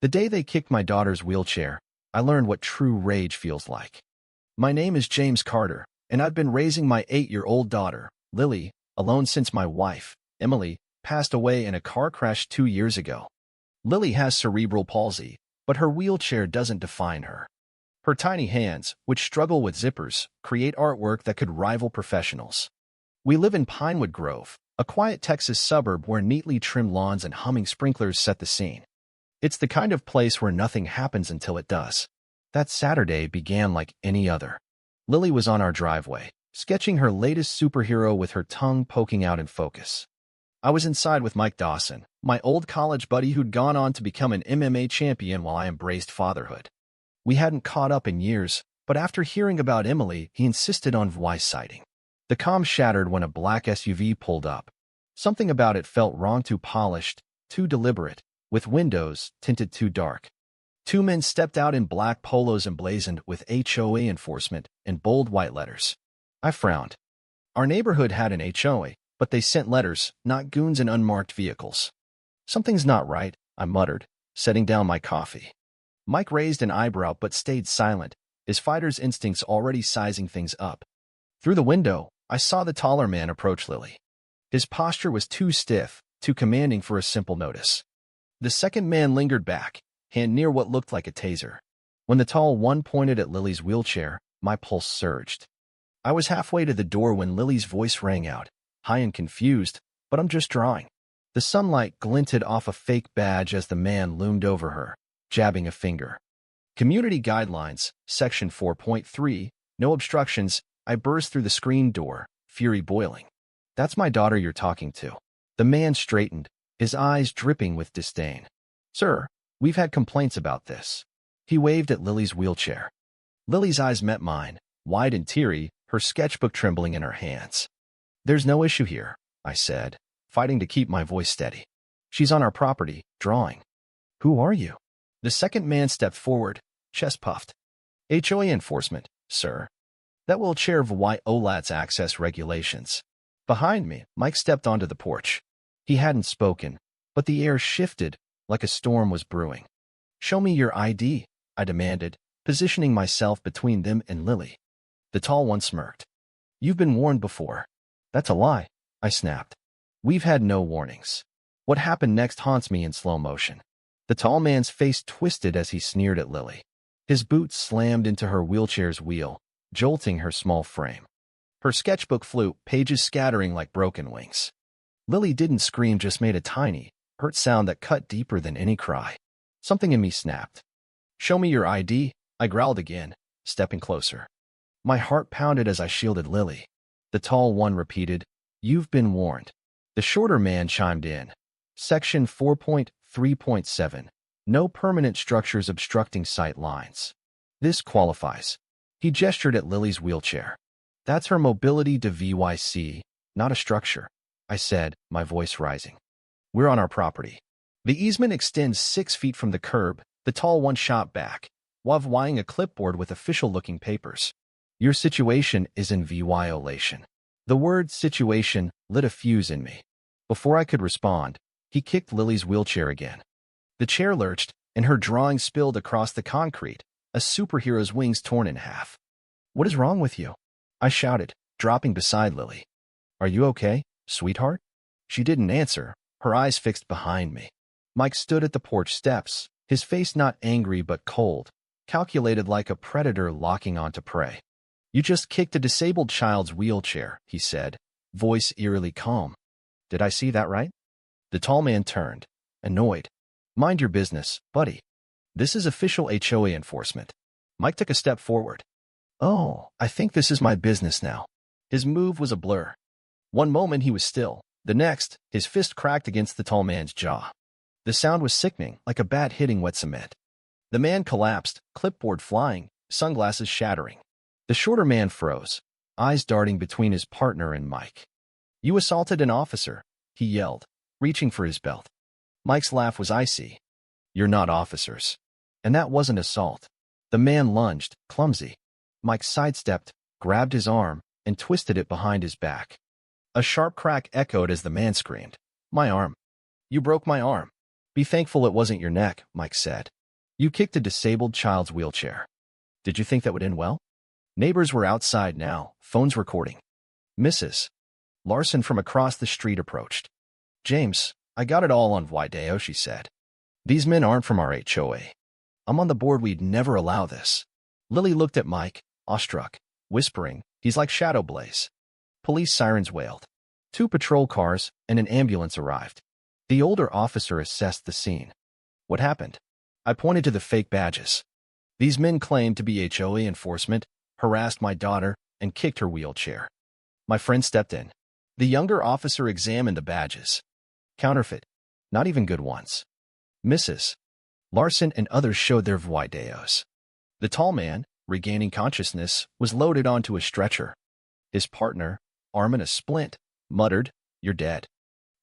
The day they kicked my daughter's wheelchair, I learned what true rage feels like. My name is James Carter, and I've been raising my 8-year-old daughter, Lily, alone since my wife, Emily, passed away in a car crash 2 years ago. Lily has cerebral palsy, but her wheelchair doesn't define her. Her tiny hands, which struggle with zippers, create artwork that could rival professionals. We live in Pinewood Grove, a quiet Texas suburb where neatly trimmed lawns and humming sprinklers set the scene. It's the kind of place where nothing happens until it does. That Saturday began like any other. Lily was on our driveway, sketching her latest superhero with her tongue poking out in focus. I was inside with Mike Dawson, my old college buddy who'd gone on to become an MMA champion while I embraced fatherhood. We hadn't caught up in years, but after hearing about Emily, he insisted on voice sighting. The calm shattered when a black SUV pulled up. Something about it felt wrong, too polished, too deliberate, with windows tinted too dark. 2 men stepped out in black polos emblazoned with HOA enforcement in bold white letters. I frowned. Our neighborhood had an HOA, but they sent letters, not goons in unmarked vehicles. Something's not right, I muttered, setting down my coffee. Mike raised an eyebrow but stayed silent, his fighter's instincts already sizing things up. Through the window, I saw the taller man approach Lily. His posture was too stiff, too commanding for a simple notice. The second man lingered back, hand near what looked like a taser. When the tall one pointed at Lily's wheelchair, my pulse surged. I was halfway to the door when Lily's voice rang out, high and confused, "But I'm just drawing." The sunlight glinted off a fake badge as the man loomed over her, jabbing a finger. Community Guidelines, Section 4.3, no obstructions. I burst through the screen door, fury boiling. "That's my daughter you're talking to." The man straightened, his eyes dripping with disdain. "Sir, we've had complaints about this." He waved at Lily's wheelchair. Lily's eyes met mine, wide and teary, her sketchbook trembling in her hands. "There's no issue here," I said, fighting to keep my voice steady. "She's on our property, drawing." "Who are you?" The second man stepped forward, chest puffed. "HOA enforcement, sir. That will chair VYOLAT's access regulations." Behind me, Mike stepped onto the porch. He hadn't spoken, but the air shifted like a storm was brewing. "Show me your ID," I demanded, positioning myself between them and Lily. The tall one smirked. "You've been warned before." "That's a lie," I snapped. "We've had no warnings." What happened next haunts me in slow motion. The tall man's face twisted as he sneered at Lily. His boots slammed into her wheelchair's wheel, jolting her small frame. Her sketchbook flew, pages scattering like broken wings. Lily didn't scream, just made a tiny, hurt sound that cut deeper than any cry. Something in me snapped. "Show me your ID," I growled again, stepping closer. My heart pounded as I shielded Lily. The tall one repeated, "You've been warned." The shorter man chimed in. Section 4.3.7. No permanent structures obstructing sight lines. This qualifies. He gestured at Lily's wheelchair. "That's her mobility device, not a structure," I said, my voice rising. "We're on our property." The easement extends 6 feet from the curb, the tall one shot back, waving a clipboard with official-looking papers. "Your situation is in violation." The word situation lit a fuse in me. Before I could respond, he kicked Lily's wheelchair again. The chair lurched, and her drawing spilled across the concrete, a superhero's wings torn in half. "What is wrong with you?" I shouted, dropping beside Lily. "Are you okay, sweetheart?" She didn't answer, her eyes fixed behind me. Mike stood at the porch steps, his face not angry but cold, calculated like a predator locking onto prey. "You just kicked a disabled child's wheelchair," he said, voice eerily calm. "Did I see that right?" The tall man turned, annoyed. "Mind your business, buddy. This is official HOA enforcement." Mike took a step forward. "Oh, I think this is my business now." His move was a blur. One moment he was still, the next, his fist cracked against the tall man's jaw. The sound was sickening, like a bat hitting wet cement. The man collapsed, clipboard flying, sunglasses shattering. The shorter man froze, eyes darting between his partner and Mike. "You assaulted an officer," he yelled, reaching for his belt. Mike's laugh was icy. "You're not officers." And that wasn't assault. The man lunged, clumsy. Mike sidestepped, grabbed his arm, and twisted it behind his back. A sharp crack echoed as the man screamed, "My arm! You broke my arm!" Be thankful it wasn't your neck, Mike said. You kicked a disabled child's wheelchair. Did you think that would end well? Neighbors were outside now, phones recording. Mrs. Larson from across the street approached. James, I got it all on video, she said. These men aren't from our HOA. I'm on the board. We'd never allow this. Lily looked at Mike, awestruck, whispering, he's like Shadow Blaze. Police sirens wailed. 2 patrol cars and an ambulance arrived. The older officer assessed the scene. What happened? I pointed to the fake badges. These men claimed to be HOA enforcement, harassed my daughter, and kicked her wheelchair. My friend stepped in. The younger officer examined the badges. Counterfeit. Not even good ones. Mrs. Larson and others showed their videos. The tall man, regaining consciousness, was loaded onto a stretcher. His partner, arm in a splint, muttered, "You're dead.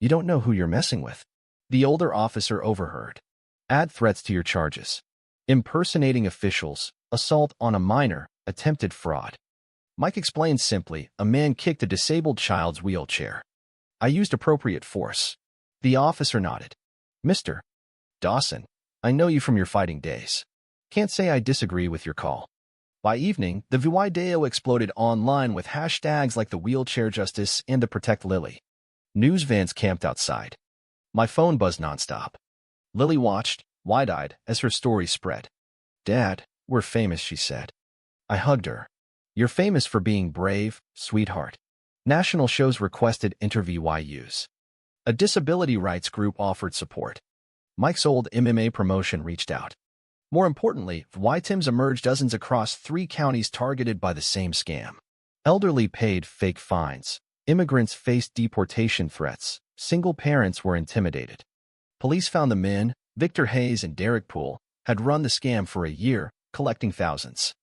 You don't know who you're messing with." The older officer overheard. Add threats to your charges. Impersonating officials, assault on a minor, attempted fraud. Mike explained simply, a man kicked a disabled child's wheelchair. I used appropriate force. The officer nodded. Mr. Dawson, I know you from your fighting days. Can't say I disagree with your call. By evening, the video exploded online with hashtags like the wheelchair justice and the protect Lily. News vans camped outside. My phone buzzed nonstop. Lily watched, wide-eyed, as her story spread. Dad, we're famous, she said. I hugged her. You're famous for being brave, sweetheart. National shows requested interviews. A disability rights group offered support. Mike's old MMA promotion reached out. More importantly, victims emerged dozens across 3 counties targeted by the same scam. Elderly paid fake fines. Immigrants faced deportation threats. Single parents were intimidated. Police found the men, Victor Hayes and Derek Poole, had run the scam for a year, collecting thousands.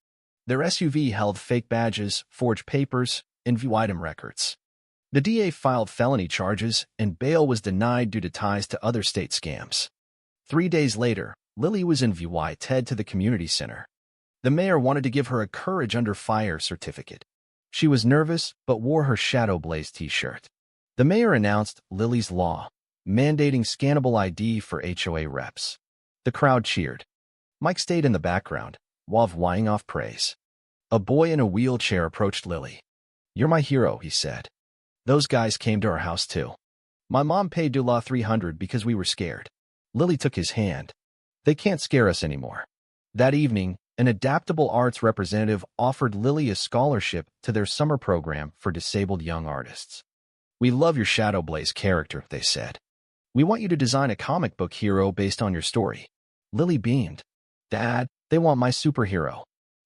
Their SUV held fake badges, forged papers, and item records. The DA filed felony charges, and bail was denied due to ties to other state scams. 3 days later, Lily was invited to the community center. The mayor wanted to give her a Courage Under Fire certificate. She was nervous, but wore her Shadow Blaze t-shirt. The mayor announced Lily's law, mandating scannable ID for HOA reps. The crowd cheered. Mike stayed in the background, while vying off praise. A boy in a wheelchair approached Lily. You're my hero, he said. Those guys came to our house too. My mom paid Dula $300 because we were scared. Lily took his hand. They can't scare us anymore. That evening, an adaptable arts representative offered Lily a scholarship to their summer program for disabled young artists. We love your Shadow Blaze character, they said. We want you to design a comic book hero based on your story. Lily beamed. Dad, they want my superhero.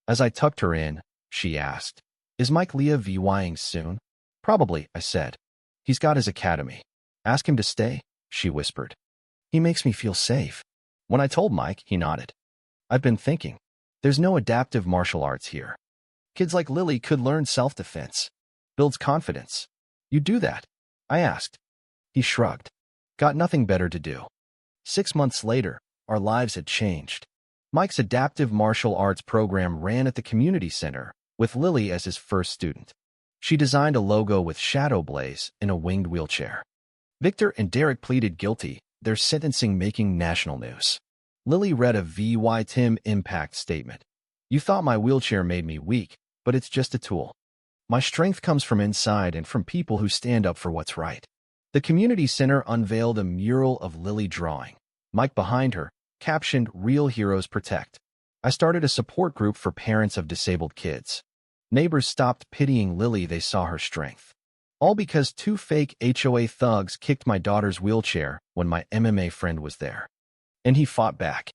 As I tucked her in, she asked, Is Mike Leah VYing soon? Probably, I said. He's got his academy. Ask him to stay, she whispered. He makes me feel safe. When I told Mike, he nodded. I've been thinking. There's no adaptive martial arts here. Kids like Lily could learn self-defense. Builds confidence. You do that? I asked. He shrugged. Got nothing better to do. 6 months later, our lives had changed. Mike's adaptive martial arts program ran at the community center, with Lily as his first student. She designed a logo with Shadow Blaze in a winged wheelchair. Victor and Derek pleaded guilty, their sentencing making national news. Lily read a VY impact statement. You thought my wheelchair made me weak, but it's just a tool. My strength comes from inside and from people who stand up for what's right. The community center unveiled a mural of Lily drawing. Mike behind her, captioned Real Heroes Protect. I started a support group for parents of disabled kids. Neighbors stopped pitying Lily, they saw her strength. All because 2 fake HOA thugs kicked my daughter's wheelchair when my MMA friend was there. And he fought back.